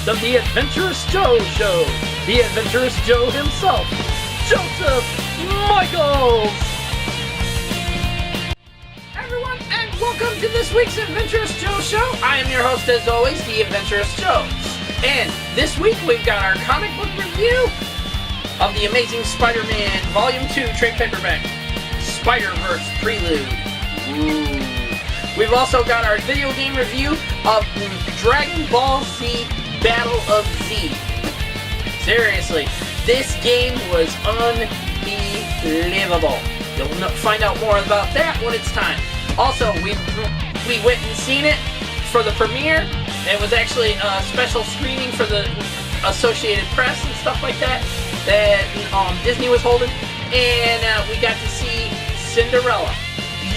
host of the Adventurous Joe Show, the Adventurous Joe himself, Joseph Michaels! Hi everyone, and welcome to this week's Adventurous Joe Show. I am your host as always, the Adventurous Joe. And this week we've got our comic book review of the Amazing Spider-Man Volume 2 trade paperback, Spider-verse Prelude. Ooh. We've also got our video game review of Dragon Ball Z Battle of Z. Seriously, this game was unbelievable. You'll find out more about that when it's time. Also, we went and seen it for the premiere. It was actually a special screening for the Associated Press and stuff like that Disney was holding. And we got to see Cinderella.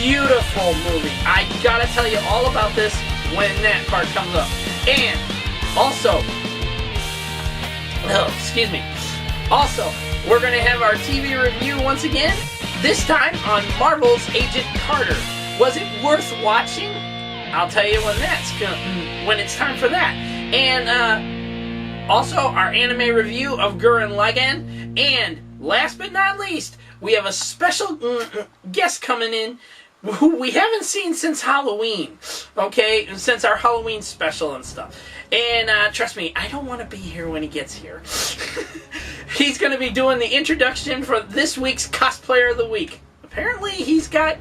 Beautiful movie. I gotta tell you all about this when that part comes up. And also, Also, we're gonna have our TV review once again. This time on Marvel's Agent Carter. Was it worth watching? I'll tell you when it's time for that. And also our anime review of Gurren Lagann. And last but not least, we have a special guest coming in who we haven't seen since Halloween, okay? Since our Halloween special and stuff. And trust me, I don't want to be here when he gets here. He's going to be doing the introduction for this week's Cosplayer of the Week. Apparently, he's got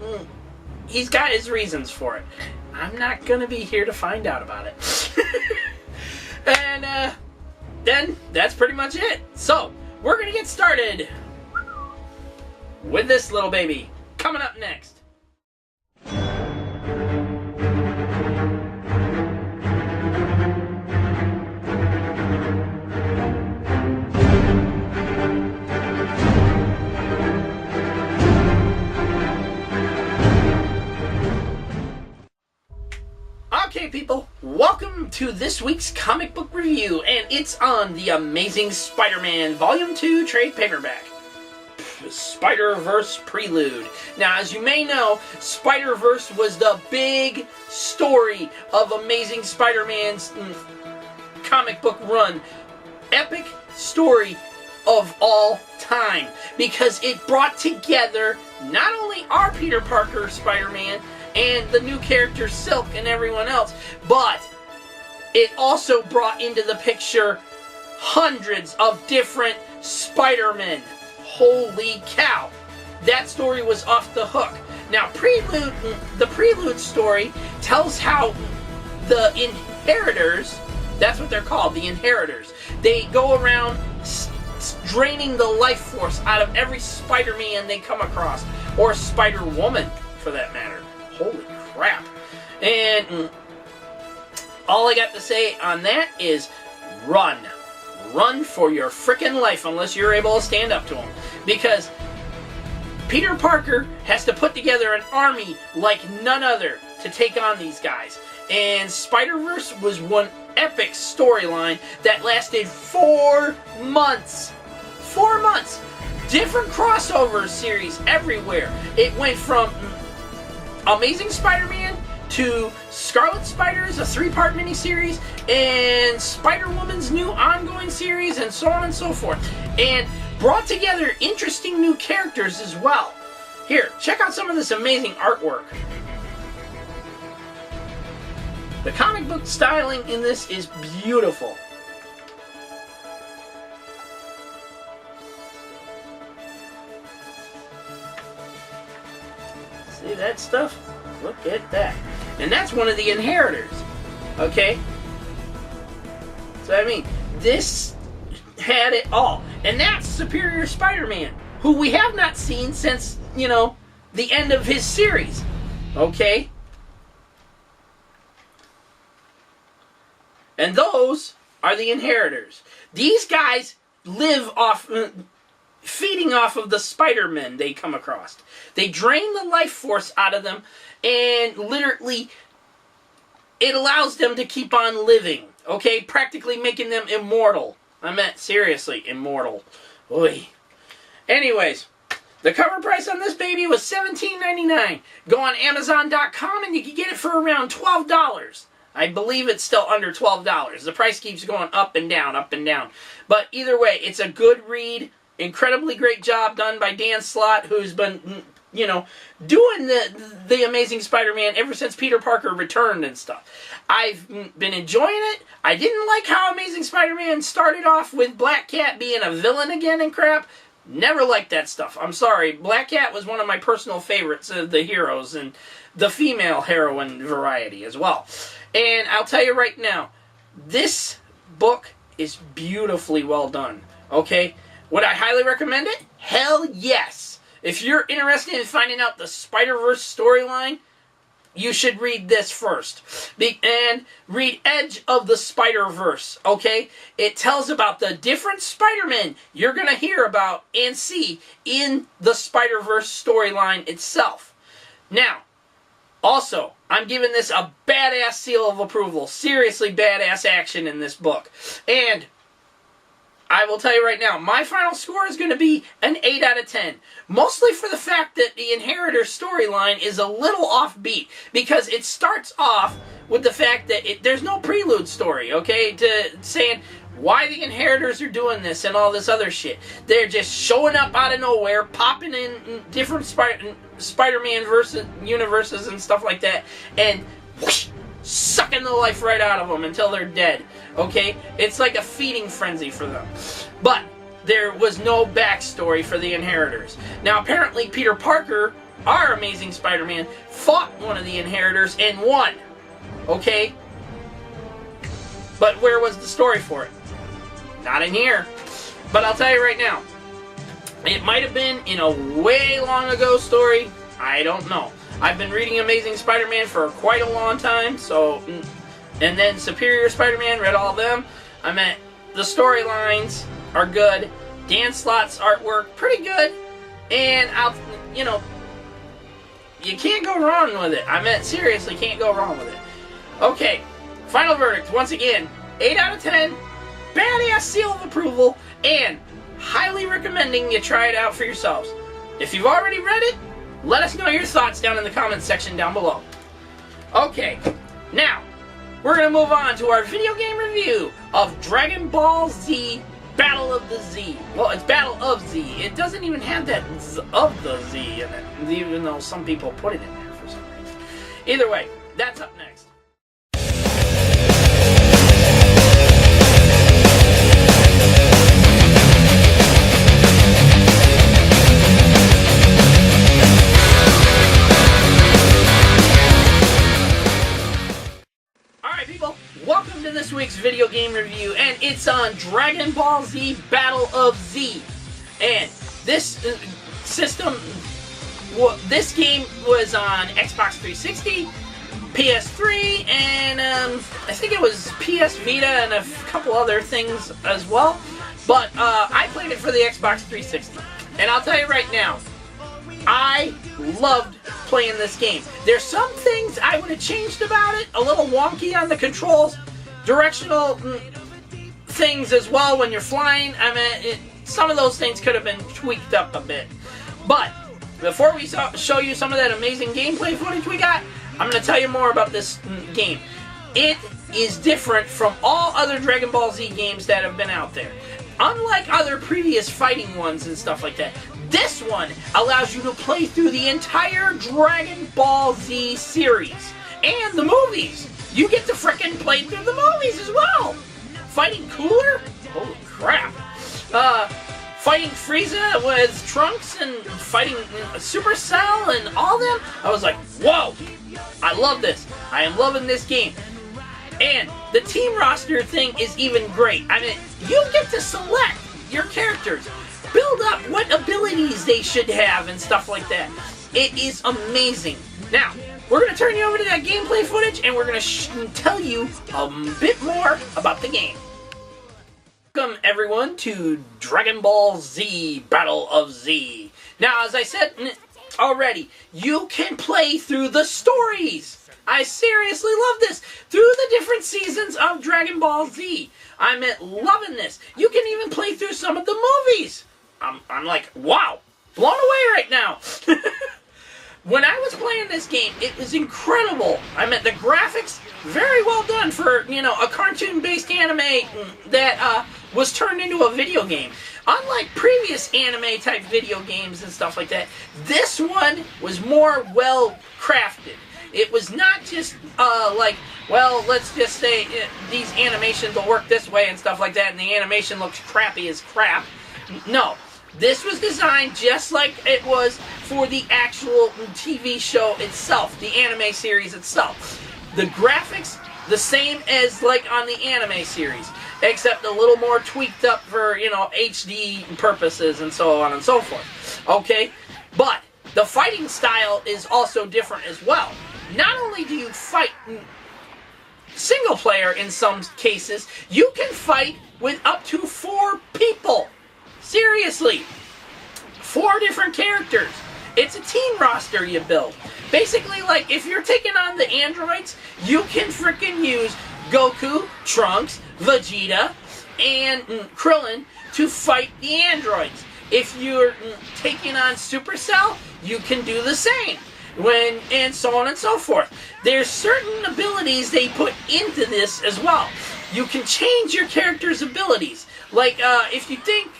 his reasons for it. I'm not going to be here to find out about it. And then that's pretty much it. So, we're going to get started with this little baby coming up next. Okay, people, welcome to this week's comic book review, and it's on the Amazing Spider-Man Volume 2 trade paperback, Spider-verse Prelude. Now, as you may know, Spider-Verse was the big story of Amazing Spider-Man's comic book run. Epic story of all time, because it brought together not only our Peter Parker Spider-Man and the new character Silk and everyone else, but it also brought into the picture hundreds of different Spider-Men. Holy cow! That story was off the hook. Now, the Prelude story tells how the Inheritors, that's what they're called, the Inheritors, they go around draining the life force out of every Spider-Man they come across, or Spider-Woman, for that matter. Holy crap. And all I got to say on that is run. Run for your frickin' life unless you're able to stand up to them. Because Peter Parker has to put together an army like none other to take on these guys. And Spider-Verse was one epic storyline that lasted 4 months. 4 months. Different crossover series everywhere. It went from Amazing Spider-Man to Scarlet Spider's, a 3-part miniseries, and Spider-Woman's new ongoing series, and so on and so forth. And brought together interesting new characters as well. Here, check out some of this amazing artwork. The comic book styling in this is beautiful. See that stuff? Look at that. And that's one of the Inheritors. Okay? So, I mean, this had it all. And that's Superior Spider-Man, who we have not seen since, the end of his series. Okay? And those are the Inheritors. These guys live off, feeding off of the Spider-Men they come across. They drain the life force out of them, and literally, it allows them to keep on living. Okay? Practically making them immortal. I meant, seriously, immortal. Oy. Anyways, the cover price on this baby was $17.99. Go on Amazon.com and you can get it for around $12. I believe it's still under $12. The price keeps going up and down, up and down. But either way, it's a good read. Incredibly great job done by Dan Slott, who's been, you know, doing the Amazing Spider-Man ever since Peter Parker returned and stuff. I've been enjoying it. I didn't like how Amazing Spider-Man started off with Black Cat being a villain again and crap. Never liked that stuff. I'm sorry. Black Cat was one of my personal favorites of the heroes and the female heroine variety as well. And I'll tell you right now, this book is beautifully well done. Okay? Would I highly recommend it? Hell yes. If you're interested in finding out the Spider-verse storyline, you should read this first. And read Edge of the Spider-Verse, okay? It tells about the different Spider-Men you're going to hear about and see in the Spider-Verse storyline itself. Now, also, I'm giving this a badass seal of approval. Seriously badass action in this book. And I will tell you right now, my final score is going to be an 8 out of 10. Mostly for the fact that the Inheritor storyline is a little offbeat. Because it starts off with the fact that there's no prelude story, okay? To saying why the Inheritors are doing this and all this other shit. They're just showing up out of nowhere, popping in different Spider-Man universes and stuff like that. And whoosh, sucking the life right out of them until they're dead. Okay? It's like a feeding frenzy for them. But there was no backstory for the Inheritors. Now, apparently, Peter Parker, our Amazing Spider-Man, fought one of the Inheritors and won. Okay? But where was the story for it? Not in here. But I'll tell you right now, it might have been in a way long ago story. I don't know. I've been reading Amazing Spider-Man for quite a long time, so... And then Superior Spider-Man, read all of them. I meant the storylines are good. Dan Slott's artwork, pretty good. And you know, you can't go wrong with it. I meant seriously, can't go wrong with it. Okay, final verdict. Once again, 8 out of 10. Badass seal of approval. And highly recommending you try it out for yourselves. If you've already read it, let us know your thoughts down in the comments section down below. Okay, now, we're going to move on to our video game review of Dragon Ball Z Battle of the Z. Well, it's Battle of Z. It doesn't even have that of the Z in it, even though some people put it in there for some reason. Either way, that's up next. Welcome to this week's video game review, and it's on Dragon Ball Z Battle of Z. And this this game was on Xbox 360, PS3, and I think it was PS Vita and a couple other things as well. But I played it for the Xbox 360. And I'll tell you right now, I loved playing this game. There's some things I would have changed about it. A little wonky on the controls. Directional things as well when you're flying. I mean, some of those things could have been tweaked up a bit. But before we show you some of that amazing gameplay footage we got, I'm going to tell you more about this game. It is different from all other Dragon Ball Z games that have been out there. Unlike other previous fighting ones and stuff like that, this one allows you to play through the entire Dragon Ball Z series. And the movies. You get to frickin' play through the movies as well. Fighting Cooler? Holy crap. Fighting Frieza with Trunks and fighting Supercell and all them. I was like, whoa. I love this. I am loving this game. And the team roster thing is even great. I mean, you get to select your characters. Build up what abilities they should have and stuff like that. It is amazing. Now, we're going to turn you over to that gameplay footage and we're going to tell you a bit more about the game. Welcome everyone to Dragon Ball Z Battle of Z. Now, as I said already, you can play through the stories. I seriously love this. Through the different seasons of Dragon Ball Z. I'm loving this. You can even play through some of the movies. I'm like, wow, blown away right now. when I was playing this game, it was incredible. I mean, the graphics, very well done for, you know, a cartoon-based anime that was turned into a video game. Unlike previous anime-type video games and stuff like that, this one was more well-crafted. It was not just, like, well, let's just say these animations will work this way and stuff like that, and the animation looks crappy as crap. No. This was designed just like it was for the actual TV show itself, the anime series itself. The graphics, the same as like on the anime series, except a little more tweaked up for, you know, HD purposes and so on and so forth. Okay? But the fighting style is also different as well. Not only do you fight single player in some cases, you can fight with up to 4 people. Seriously. 4 different characters. It's a team roster you build. Basically, like, if you're taking on the androids, you can frickin' use Goku, Trunks, Vegeta, and Krillin to fight the androids. If you're taking on Supercell, you can do the same. And so on and so forth. There's certain abilities they put into this as well. You can change your character's abilities. Like, if you think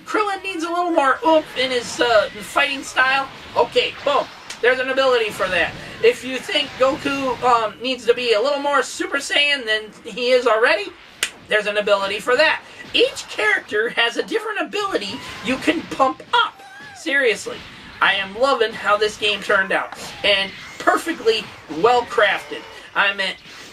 Krillin needs a little more oomph in his fighting style, okay, boom, there's an ability for that. If you think Goku needs to be a little more Super Saiyan than he is already, there's an ability for that. Each character has a different ability you can pump up. Seriously. I am loving how this game turned out. And perfectly well crafted.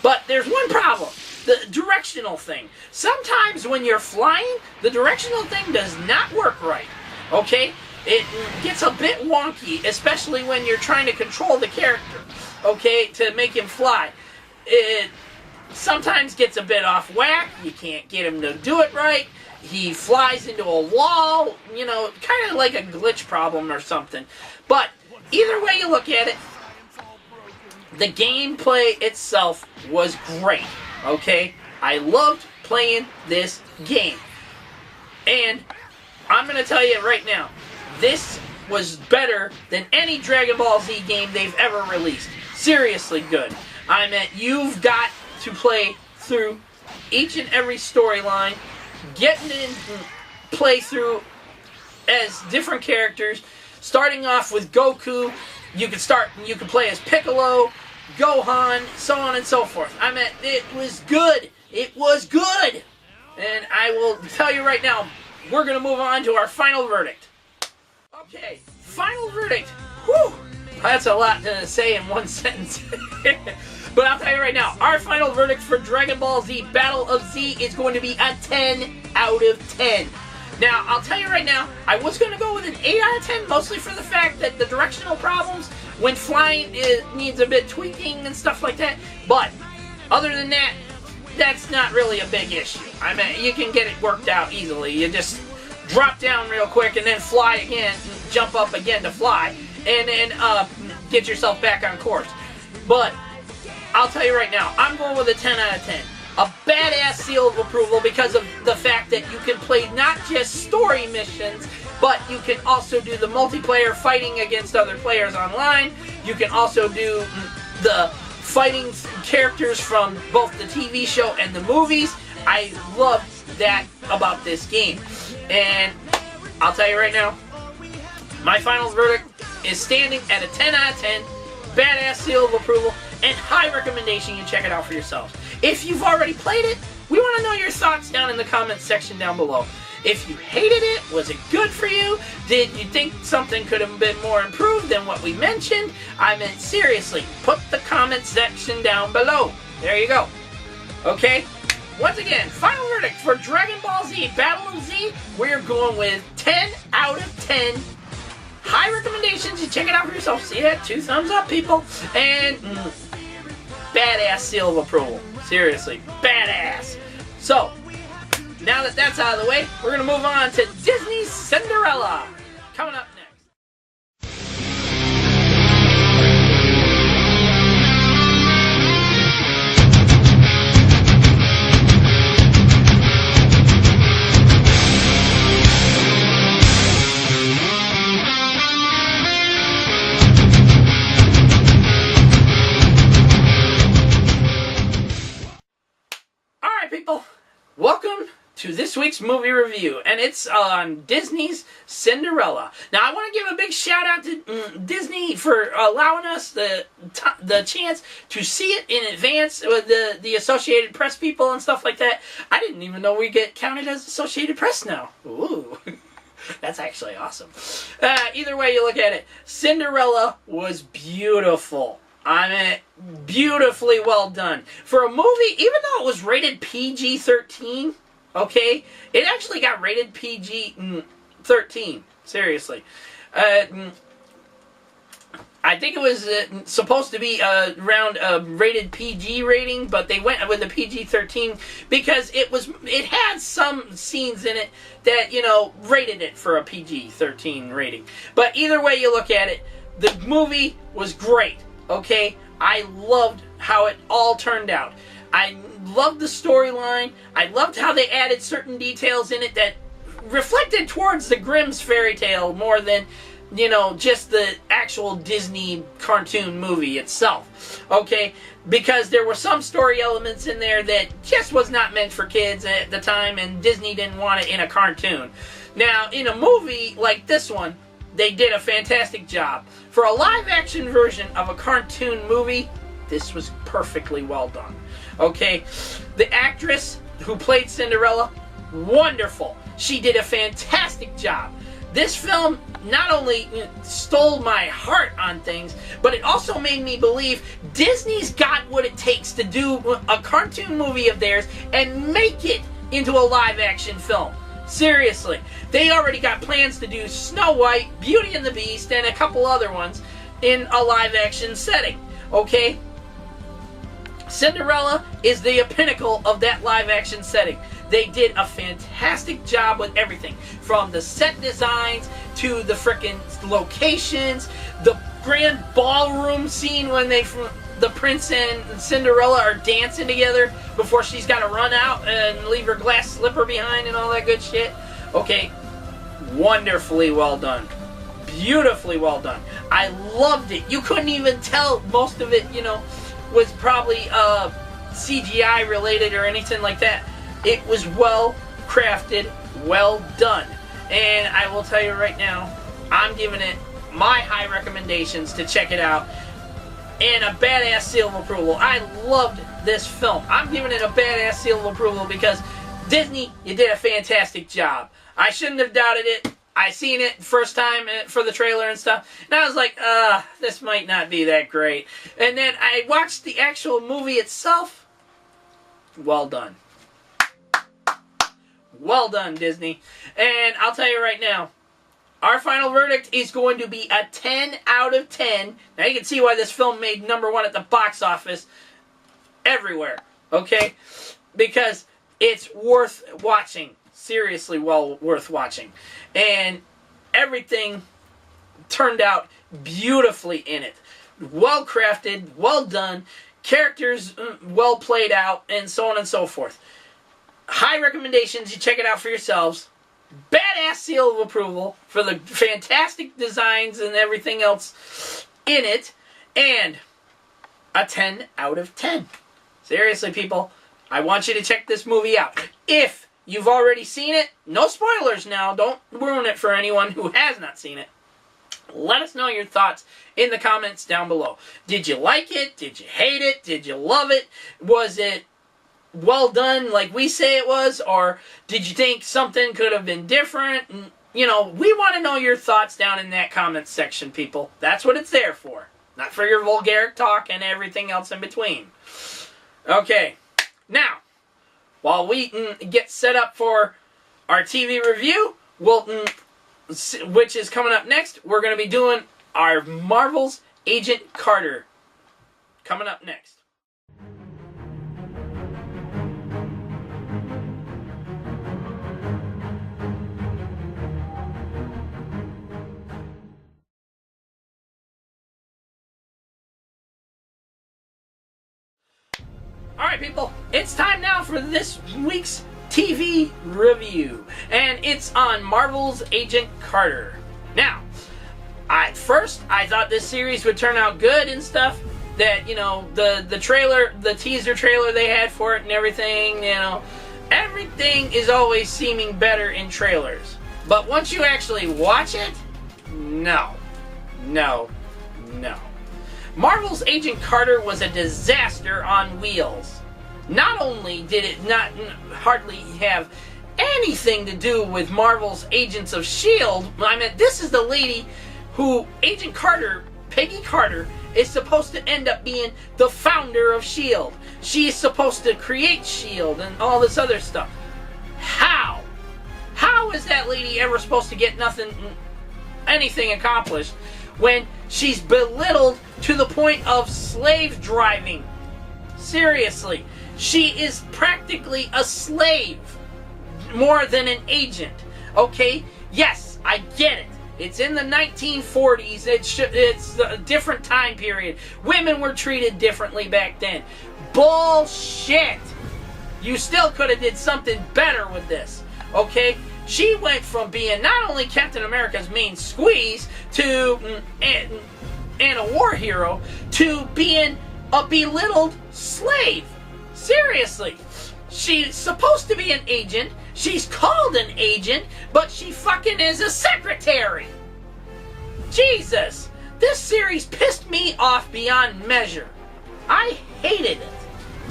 But there's one problem. The directional thing. Sometimes when you're flying, the directional thing does not work right. Okay? It gets a bit wonky, especially when you're trying to control the character. Okay? To make him fly. It sometimes gets a bit off whack. You can't get him to do it right. He flies into a wall. You know, kind of like a glitch problem or something. But either way you look at it, the gameplay itself was great. Okay? I loved playing this game. And I'm going to tell you right now, this was better than any Dragon Ball Z game they've ever released. Seriously good. I mean, you've got to play through each and every storyline, getting in play through as different characters, starting off with Goku. You can play as Piccolo, Gohan, so on and so forth. I mean, it was good. It was good. And I will tell you right now, we're going to move on to our final verdict. Okay, final verdict. Whew, that's a lot to say in one sentence. But I'll tell you right now, our final verdict for Dragon Ball Z Battle of Z is going to be a 10 out of 10. Now, I'll tell you right now, I was going to go with an 8 out of 10, mostly for the fact that the directional problems when flying it needs a bit tweaking and stuff like that. But other than that, that's not really a big issue. I mean, you can get it worked out easily. You just drop down real quick and then fly again, jump up again to fly, and then get yourself back on course. But I'll tell you right now, I'm going with a 10 out of 10. A badass seal of approval because of the fact that you can play not just story missions, but you can also do the multiplayer fighting against other players online. You can also do the fighting characters from both the TV show and the movies. I love that about this game. And I'll tell you right now, my final verdict is standing at a 10 out of 10. Badass seal of approval and high recommendation you check it out for yourselves. If you've already played it, we want to know your thoughts down in the comments section down below. If you hated it, was it good for you? Did you think something could have been more improved than what we mentioned? I mean, seriously, put the comment section down below. There you go. Okay? Once again, final verdict for Dragon Ball Z Battle of Z, we're going with 10 out of 10. High recommendations, you check it out for yourself. See that? 2 thumbs up, people. And badass seal of approval. Seriously, badass. So, now that that's out of the way, we're going to move on to Disney's Cinderella. Coming up next. to this week's movie review, and it's on Disney's Cinderella. Now, I want to give a big shout out to Disney for allowing us the chance to see it in advance with the Associated Press people and stuff like that. I didn't even know we get counted as Associated Press now. Ooh. That's actually awesome. Either way you look at it, Cinderella was beautiful. I mean, beautifully well done. For a movie, even though it was rated PG-13, okay, it actually got rated PG-13. Seriously. I think it was supposed to be around a rated PG rating, but they went with the PG-13 because it had some scenes in it that, you know, rated it for a PG-13 rating. But either way you look at it, the movie was great. Okay, I loved how it all turned out. I loved the storyline. I loved how they added certain details in it that reflected towards the Grimm's fairy tale more than, you know, just the actual Disney cartoon movie itself. Okay, because there were some story elements in there that just was not meant for kids at the time, and Disney didn't want it in a cartoon. Now, in a movie like this one, they did a fantastic job. For a live-action version of a cartoon movie, this was perfectly well done. Okay? The actress who played Cinderella, wonderful. She did a fantastic job. This film not only stole my heart on things, but it also made me believe Disney's got what it takes to do a cartoon movie of theirs and make it into a live-action film. Seriously, they already got plans to do Snow White, Beauty and the Beast, and a couple other ones in a live-action setting, okay? Cinderella is the pinnacle of that live-action setting. They did a fantastic job with everything, from the set designs to the frickin' locations, the grand ballroom scene when the prince and Cinderella are dancing together before she's got to run out and leave her glass slipper behind and all that good shit. Okay, wonderfully well done. Beautifully well done. I loved it. You couldn't even tell most of it, you know, was probably CGI related or anything like that. It was well crafted, well done. And I will tell you right now, I'm giving it my high recommendations to check it out. And a badass seal of approval. I loved this film. I'm giving it a badass seal of approval because Disney, you did a fantastic job. I shouldn't have doubted it. I seen it first time for the trailer and stuff, and I was like, this might not be that great. And then I watched the actual movie itself. Well done. Well done, Disney. And I'll tell you right now, our final verdict is going to be a 10 out of 10. Now you can see why this film made #1 at the box office everywhere, okay? Because it's worth watching. Seriously well worth watching. And everything turned out beautifully in it. Well crafted, well done, characters well played out, and so on and so forth. High recommendations, you check it out for yourselves. Badass seal of approval for the fantastic designs and everything else in it, and a 10 out of 10. Seriously, people, I want you to check this movie out. If you've already seen it, no spoilers now, don't ruin it for anyone who has not seen it. Let us know your thoughts in the comments down below. Did you like it? Did you hate it? Did you love it? Was it well done like we say it was, or did you think something could have been different? And, you know, we want to know your thoughts down in that comments section, people. That's what it's there for. Not for your vulgaric talk and everything else in between. Okay, now, while we get set up for our TV review, which is coming up next, we're going to be doing our Marvel's Agent Carter. Coming up next. Alright people, it's time now for this week's TV review, and it's on Marvel's Agent Carter. Now, at first I thought this series would turn out good and stuff, that, you know, the trailer, the teaser trailer they had for it and everything, you know, everything is always seeming better in trailers. But once you actually watch it, no. No. No. Marvel's Agent Carter was a disaster on wheels. Not only did it not hardly have anything to do with Marvel's Agents of S.H.I.E.L.D., I mean, this is the lady who, Agent Carter, Peggy Carter, is supposed to end up being the founder of S.H.I.E.L.D. She is supposed to create S.H.I.E.L.D. and all this other stuff. How? How is that lady ever supposed to get anything accomplished when she's belittled to the point of slave driving? Seriously. She is practically a slave more than an agent. Okay? Yes, I get it. It's in the 1940s. It's a different time period. Women were treated differently back then. Bullshit! You still could have did something better with this. Okay? She went from being not only Captain America's main squeeze to and a war hero to being a belittled slave. Seriously. She's supposed to be an agent. She's called an agent, but she fucking is a secretary. Jesus. This series pissed me off beyond measure. I hated it.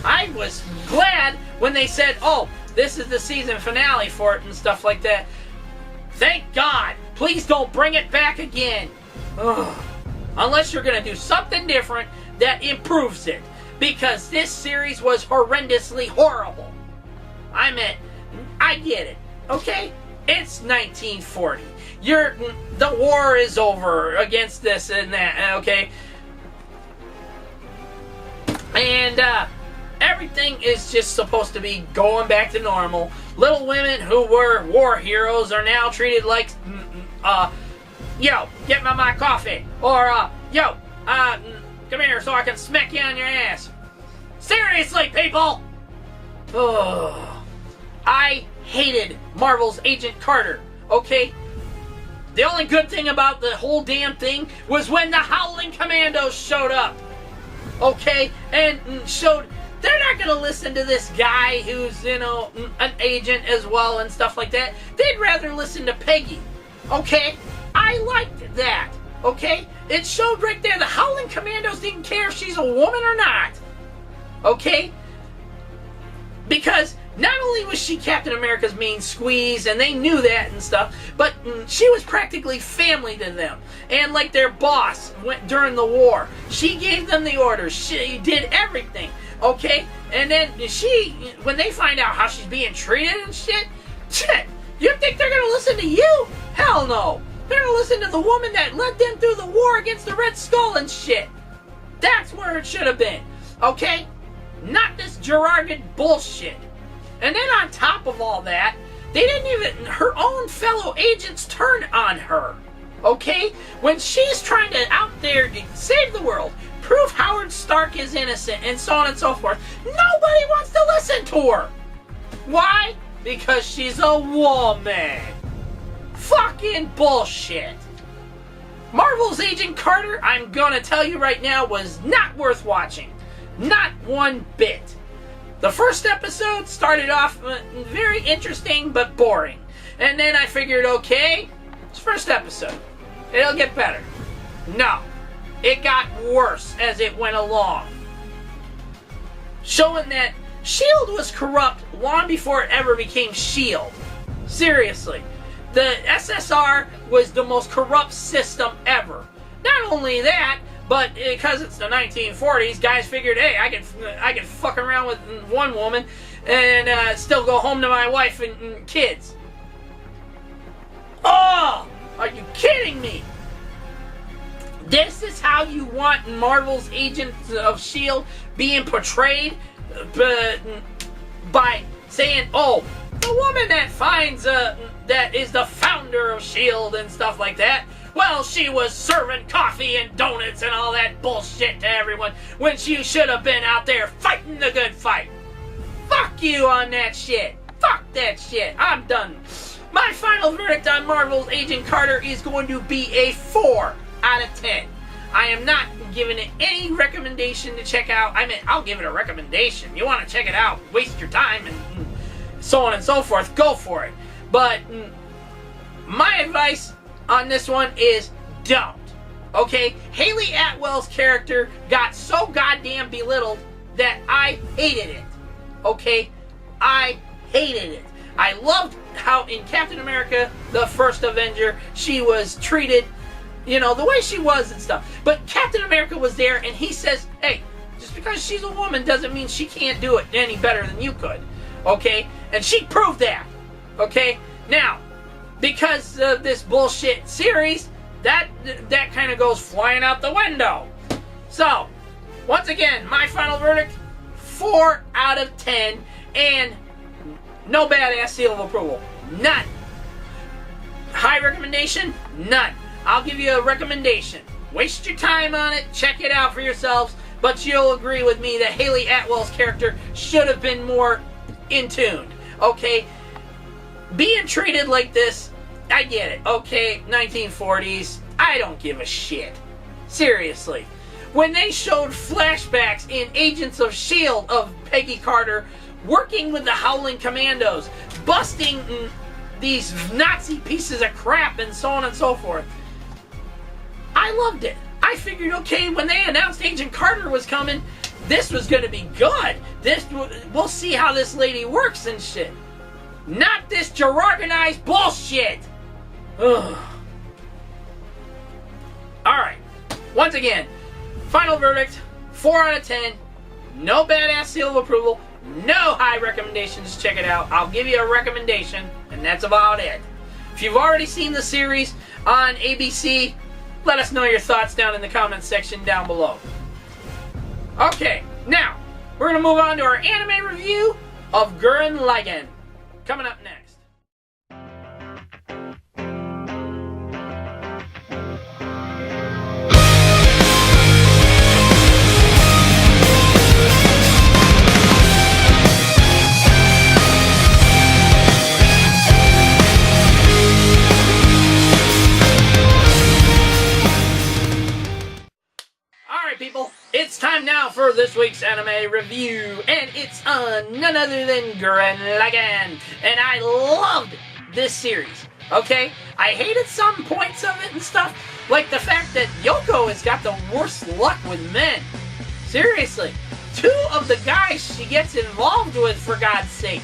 I was glad when they said, oh, this is the season finale for it and stuff like that. Thank God. Please don't bring it back again. Ugh. Unless you're going to do something different that improves it. Because this series was horrendously horrible. I get it. Okay? It's 1940. The war is over against this and that. Okay? And, everything is just supposed to be going back to normal. Little women who were war heroes are now treated like, yo, get me my coffee. Or, yo, come here so I can smack you on your ass. Seriously, people! Oh, I hated Marvel's Agent Carter, okay? The only good thing about the whole damn thing was when the Howling Commandos showed up. Okay? And showed... They're not going to listen to this guy who's, you know, an agent as well and stuff like that. They'd rather listen to Peggy. Okay? I liked that. Okay? It showed right there the Howling Commandos didn't care if she's a woman or not. Okay? Because not only was she Captain America's main squeeze, and they knew that and stuff, but she was practically family to them. And like their boss went during the war. She gave them the orders. She did everything. Okay? And then when they find out how she's being treated and shit, you think they're gonna listen to you? Hell no. They're gonna listen to the woman that led them through the war against the Red Skull and shit. That's where it should have been. Okay? Not this Gerardian bullshit. And then on top of all that, they didn't even, her own fellow agents turn on her. Okay? When she's trying to out there to save the world, prove Howard Stark is innocent, and so on and so forth, nobody wants to listen to her. Why? Because she's a woman. Fucking bullshit. Marvel's Agent Carter, I'm gonna tell you right now, was not worth watching. Not one bit. The first episode started off very interesting but boring. And then I figured, okay, it's first episode. It'll get better. No. It got worse as it went along. Showing that S.H.I.E.L.D. was corrupt long before it ever became S.H.I.E.L.D. Seriously. The SSR was the most corrupt system ever. Not only that, but because it's the 1940s, guys figured, hey, I can fuck around with one woman and still go home to my wife and kids. Oh! Are you kidding me? This is how you want Marvel's Agents of S.H.I.E.L.D. being portrayed by saying, oh, the woman that finds that is the founder of S.H.I.E.L.D. and stuff like that, well, she was serving coffee and donuts and all that bullshit to everyone when she should have been out there fighting the good fight. Fuck you on that shit. Fuck that shit. I'm done. My final verdict on Marvel's Agent Carter is going to be a 4 out of 10. I am not giving it any recommendation to check out. I mean, I'll give it a recommendation. You want to check it out, waste your time and so on and so forth, go for it. But my advice on this one is don't. Okay? Haley Atwell's character got so goddamn belittled that I hated it. Okay? I hated it. I loved how in Captain America, the first Avenger, she was treated, you know, the way she was and stuff. But Captain America was there and he says, hey, just because she's a woman doesn't mean she can't do it any better than you could. Okay? And she proved that. Okay? Now, because of this bullshit series, that kind of goes flying out the window. So, once again, my final verdict, 4 out of 10, and no badass seal of approval. None. High recommendation? None. I'll give you a recommendation. Waste your time on it, check it out for yourselves, but you'll agree with me that Haley Atwell's character should have been more in tune. Okay? Being treated like this, I get it. Okay, 1940s, I don't give a shit. Seriously. When they showed flashbacks in Agents of S.H.I.E.L.D. of Peggy Carter working with the Howling Commandos, busting these Nazi pieces of crap and so on and so forth, I loved it. I figured, okay, when they announced Agent Carter was coming, this was going to be good. We'll see how this lady works and shit. Not this jargonized bullshit. Ugh. Alright. Once again, final verdict, 4 out of 10. No badass seal of approval. No high recommendations. Check it out. I'll give you a recommendation, and that's about it. If you've already seen the series on ABC, let us know your thoughts down in the comments section down below. Okay, now, we're going to move on to our anime review of Gurren Lagann. Coming up next. People, it's time now for this week's anime review, and it's on none other than Gurren Lagann, and I loved this series, okay? I hated some points of it and stuff, like the fact that Yoko has got the worst luck with men. Seriously. 2 of the guys she gets involved with, for God's sake,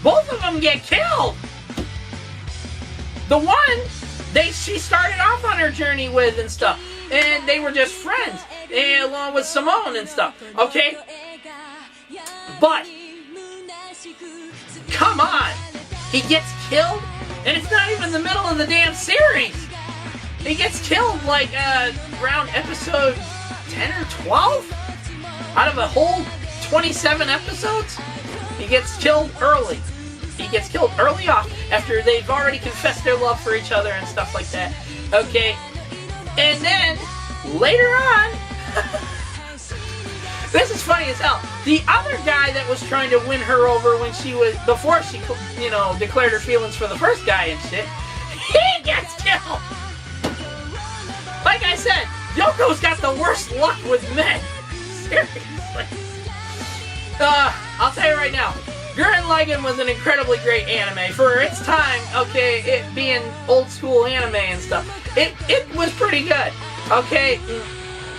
both of them get killed. The one she started off on her journey with and stuff, and they were just friends, and along with Simone and stuff, okay? But, come on, he gets killed, and it's not even the middle of the damn series. He gets killed like around episode 10 or 12? Out of a whole 27 episodes? He gets killed early. He gets killed early off after they've already confessed their love for each other and stuff like that. Okay? And then, later on, this is funny as hell. The other guy that was trying to win her over when she was, before she, you know, declared her feelings for the first guy and shit, he gets killed! Like I said, Yoko's got the worst luck with men. Seriously. I'll tell you right now, Gurren Lagann was an incredibly great anime. For its time, okay, it being old school anime and stuff, it was pretty good. Okay,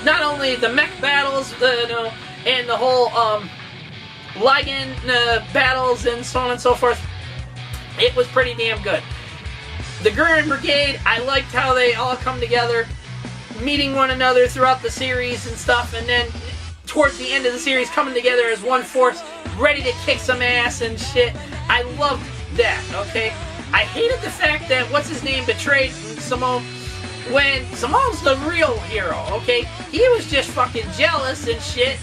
not only the mech battles, and the whole Lagann battles and so on and so forth, it was pretty damn good. The Gurren Brigade, I liked how they all come together, meeting one another throughout the series and stuff, and then towards the end of the series coming together as one force, ready to kick some ass and shit. I loved that, okay? I hated the fact that what's-his-name betrayed Simone when Simone's the real hero, okay? He was just fucking jealous and shit,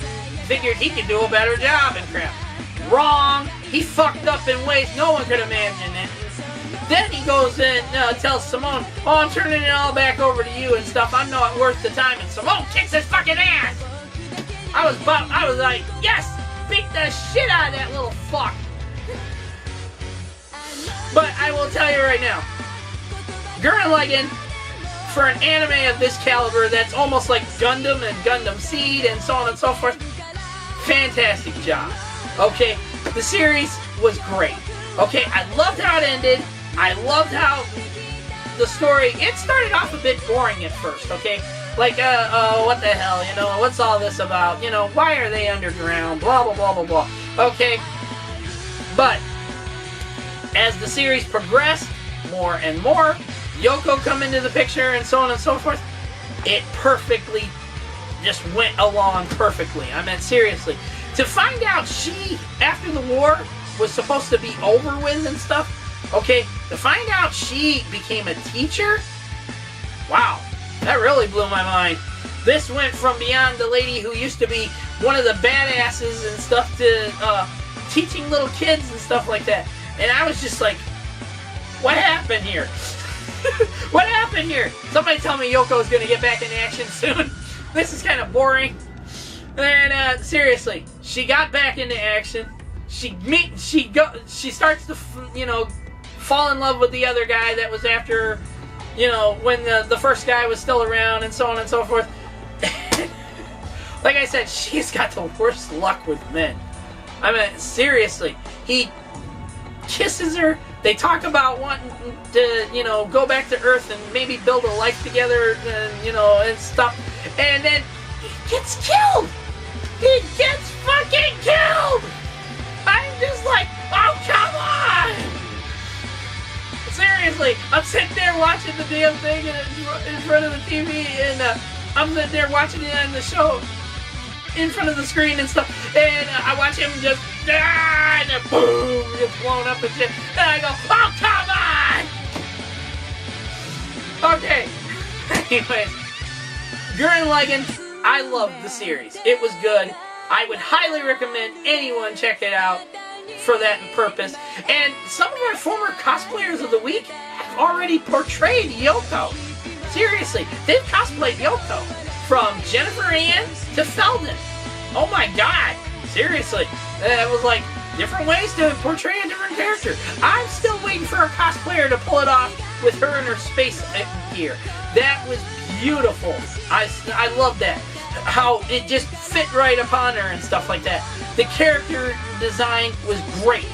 figured he could do a better job and crap. Wrong! He fucked up in ways no one could imagine it. Then he goes and tells Simone, oh, I'm turning it all back over to you and stuff. I'm not worth the time. And Simone kicks his fucking ass! I was like, yes! Beat the shit out of that little fuck! But I will tell you right now, Gurren Lagann, for an anime of this caliber that's almost like Gundam and Gundam Seed and so on and so forth, fantastic job. Okay, the series was great. Okay, I loved how it ended. I loved how the story, it started off a bit boring at first, okay? Like, what the hell, you know, what's all this about? You know, why are they underground? Blah, blah, blah, blah, blah. Okay? But, as the series progressed, more and more, Yoko come into the picture and so on and so forth, it perfectly just went along perfectly. I mean, seriously. To find out she, after the war, was supposed to be over with and stuff, okay, to find out she became a teacher, wow, that really blew my mind. This went from beyond the lady who used to be one of the badasses and stuff to teaching little kids and stuff like that. And I was just like, what happened here? What happened here? Somebody tell me Yoko's going to get back in action soon. This is kind of boring. And seriously, she got back into action. She starts to, you know, fall in love with the other guy that was after her, you know, when the first guy was still around and so on and so forth. Like I said, she's got the worst luck with men. I mean, seriously. He kisses her. They talk about wanting to, you know, go back to Earth and maybe build a life together and, you know, and stuff. And then he gets killed. He gets fucking killed. I'm just like, oh, come on. Seriously, I'm sitting there watching the damn thing in front of the TV, and I'm sitting there watching it on the show in front of the screen and stuff, and I watch him just, and then boom, gets blown up and shit, and I go, oh, come on! Okay, anyways, Gurren Lagann, I loved the series. It was good. I would highly recommend anyone check it out for that purpose. And some of our former cosplayers of the week have already portrayed Yoko. Seriously, they've cosplayed Yoko. From Jennifer Ann to Felden. Oh my god. Seriously. It was like different ways to portray a different character. I'm still waiting for a cosplayer to pull it off with her in her space gear. That was beautiful. I love that. How it just fit right upon her and stuff like that. The character design was great.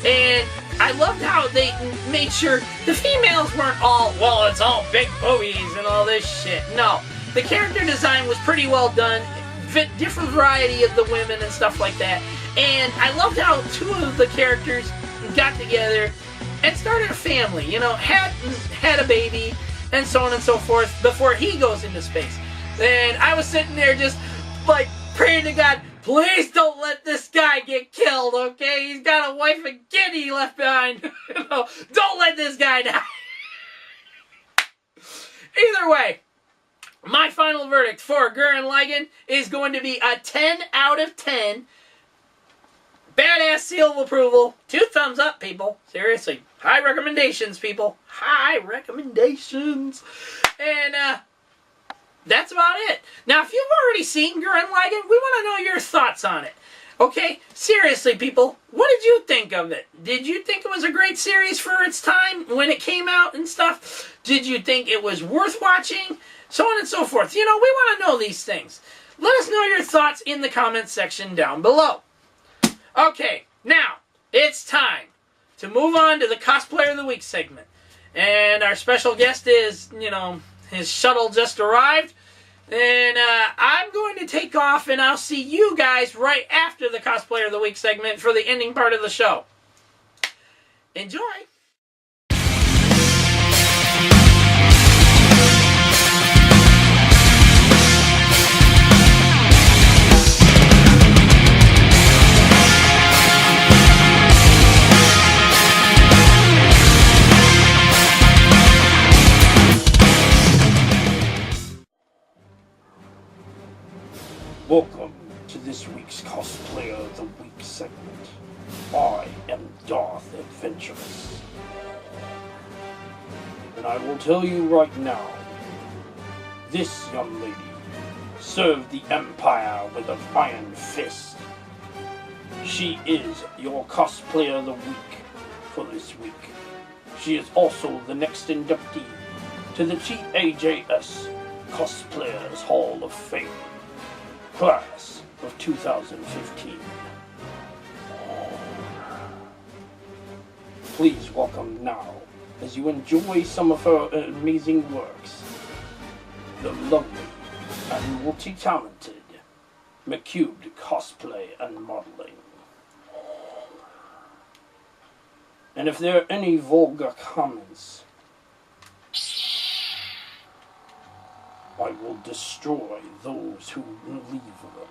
And I loved how they made sure the females weren't all, well, it's all big boobies and all this shit. No. The character design was pretty well done. Fit different variety of the women and stuff like that. And I loved how two of the characters got together and started a family. You know, had a baby and so on and so forth before he goes into space. And I was sitting there just like praying to God, please don't let this guy get killed, okay? He's got a wife and kid he left behind. You know, don't let this guy die. Either way, my final verdict for Gurren Lagann is going to be a 10 out of 10. Badass seal of approval. 2 thumbs up, people. Seriously. High recommendations, people. High recommendations. And, that's about it. Now, if you've already seen Gurren Lagann, we want to know your thoughts on it. Okay? Seriously, people, what did you think of it? Did you think it was a great series for its time when it came out and stuff? Did you think it was worth watching? So on and so forth. You know, we want to know these things. Let us know your thoughts in the comments section down below. Okay, now, it's time to move on to the Cosplayer of the Week segment. And our special guest is, you know, his shuttle just arrived. And I'm going to take off, and I'll see you guys right after the Cosplayer of the Week segment for the ending part of the show. Enjoy! Welcome to this week's Cosplayer of the Week segment. I am Darth Adventurous. And I will tell you right now, this young lady served the Empire with an iron fist. She is your Cosplayer of the Week for this week. She is also the next inductee to the T.A.J.S. Cosplayers Hall of Fame. Class of 2015. Please welcome now, as you enjoy some of her amazing works, the lovely and multi-talented Week-MCubed Cosplay and Modeling. And if there are any vulgar comments, I will destroy those who leave them.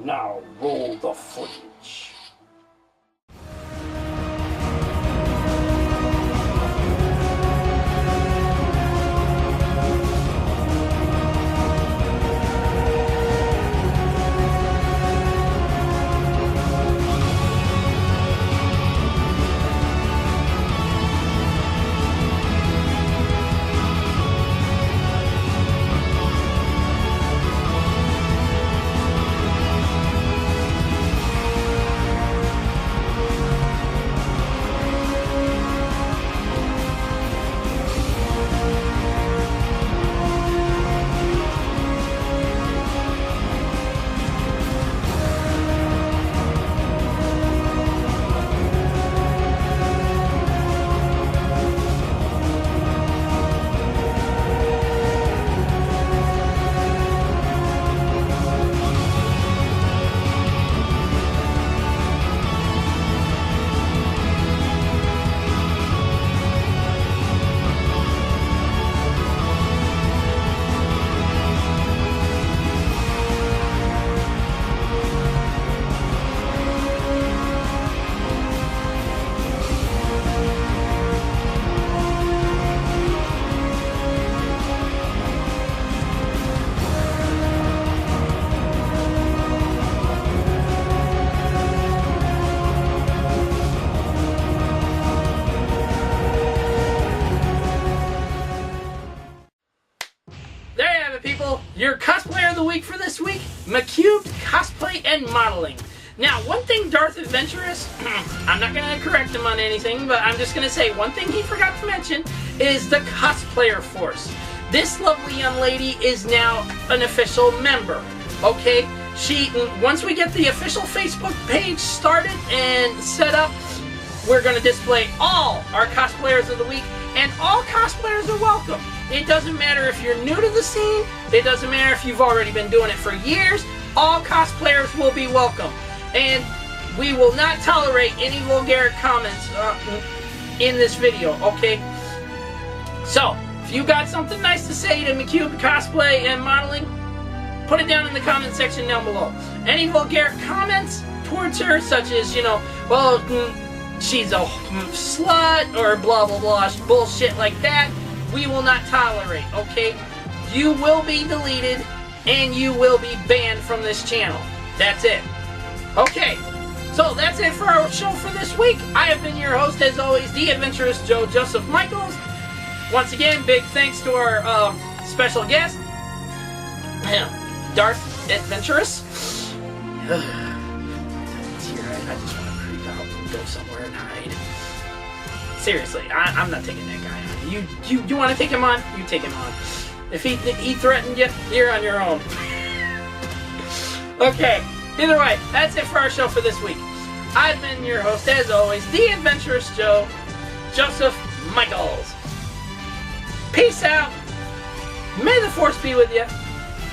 Now roll the footage. Your cosplayer of the week for this week, Week-MCubed Cosplay and Modeling. Now, one thing Darth Adventurous, I'm not going to correct him on anything, but I'm just going to say one thing he forgot to mention is the Cosplayer Force. This lovely young lady is now an official member, okay? Once we get the official Facebook page started and set up, we're going to display all our cosplayers of the week, and all cosplayers are welcome. It doesn't matter if you're new to the scene, it doesn't matter if you've already been doing it for years, all cosplayers will be welcome. And we will not tolerate any vulgar comments in this video, okay? So, if you got something nice to say to Week-MCubed Cosplay and Modeling, put it down in the comment section down below. Any vulgar comments towards her, such as, you know, well, she's a slut, or blah blah blah, bullshit like that, we will not tolerate, okay? You will be deleted, and you will be banned from this channel. That's it. Okay, so that's it for our show for this week. I have been your host, as always, the Adventurous Joe Joseph Michaels. Once again, big thanks to our special guest, Darth Adventurous. I just want to creep out and go somewhere and hide. Seriously, I'm not taking that guy on. You want to take him on? You take him on. If he threatened you, you're on your own. Okay, either way, that's it for our show for this week. I've been your host, as always, the Adventurous Joe Joseph Michaels. Peace out. May the Force be with you,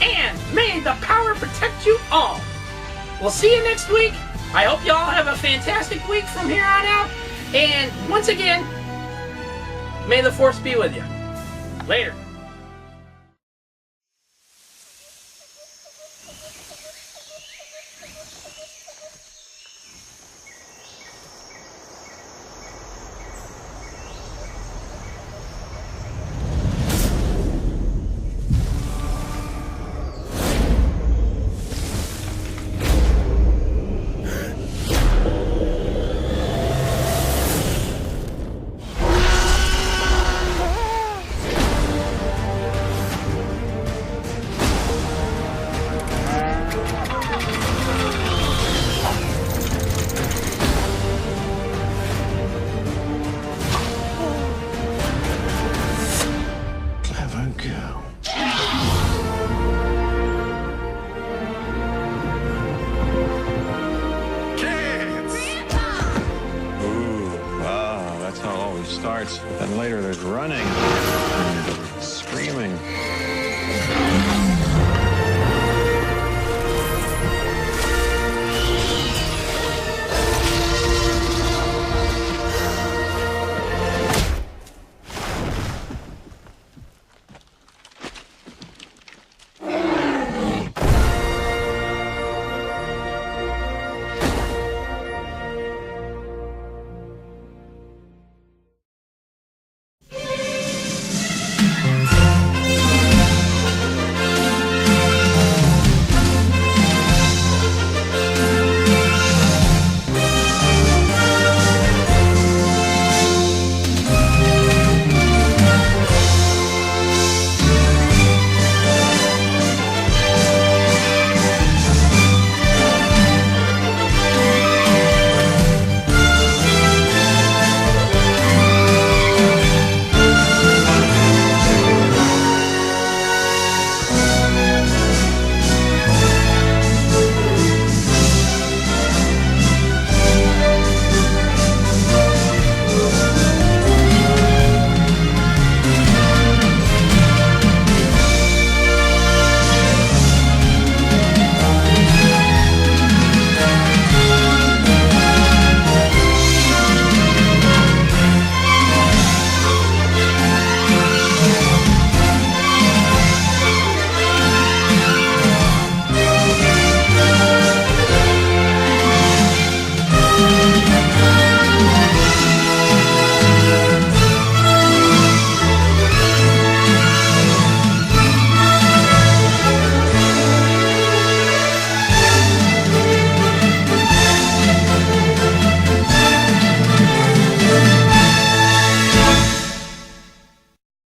and may the power protect you all. We'll see you next week. I hope you all have a fantastic week from here on out. And once again, may the Force be with you. Later. That's how it always starts. Then later there's running and screaming.